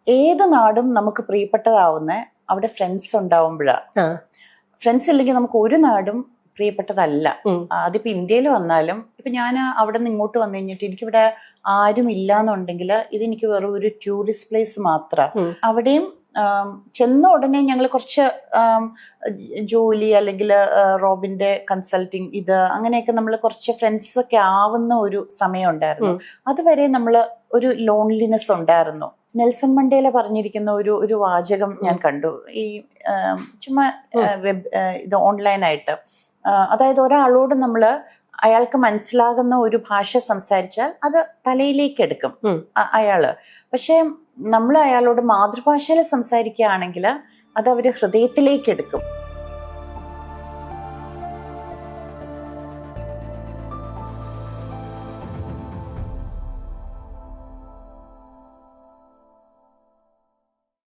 ഏത് നാടും നമുക്ക് പ്രിയപ്പെട്ടതാവുന്ന അവിടെ ഫ്രണ്ട്സ് ഉണ്ടാവുമ്പോഴാണ്. ഫ്രണ്ട്സ് ഇല്ലെങ്കിൽ നമുക്ക് ഒരു നാടും പ്രിയപ്പെട്ടതല്ല. അതിപ്പോ ഇന്ത്യയിൽ വന്നാലും ഇപ്പൊ ഞാൻ അവിടെ നിന്ന് ഇങ്ങോട്ട് വന്നു കഴിഞ്ഞിട്ട് എനിക്കിവിടെ ആരും ഇല്ലാന്നുണ്ടെങ്കിൽ ഇതെനിക്ക് വെറും ഒരു ടൂറിസ്റ്റ് പ്ലേസ് മാത്രം. അവിടെയും ചെന്ന ഉടനെ ഞങ്ങൾ കുറച്ച് ജോലി അല്ലെങ്കിൽ റോബിന്റെ കൺസൾട്ടിങ് ഇത് അങ്ങനെയൊക്കെ നമ്മൾ കുറച്ച് ഫ്രണ്ട്സ് ഒക്കെ ആവുന്ന ഒരു സമയം ഉണ്ടായിരുന്നു. അതുവരെ നമ്മൾ ഒരു ലോൺലിനെസ് ഉണ്ടായിരുന്നു. നെൽസൺ മണ്ടേല പറഞ്ഞിരിക്കുന്ന ഒരു വാചകം ഞാൻ കണ്ടു, ഈ ചുമ്മാ ഇത് ഓൺലൈനായിട്ട്. അതായത് ഒരാളോട് നമ്മൾ അയാൾക്ക് മനസ്സിലാകുന്ന ഒരു ഭാഷ സംസാരിച്ചാൽ അത് തലയിലേക്ക് എടുക്കും അയാള്. പക്ഷെ നമ്മൾ അയാളോട് മാതൃഭാഷയിൽ സംസാരിക്കുകയാണെങ്കിൽ അത് അവര് ഹൃദയത്തിലേക്ക് എടുക്കും.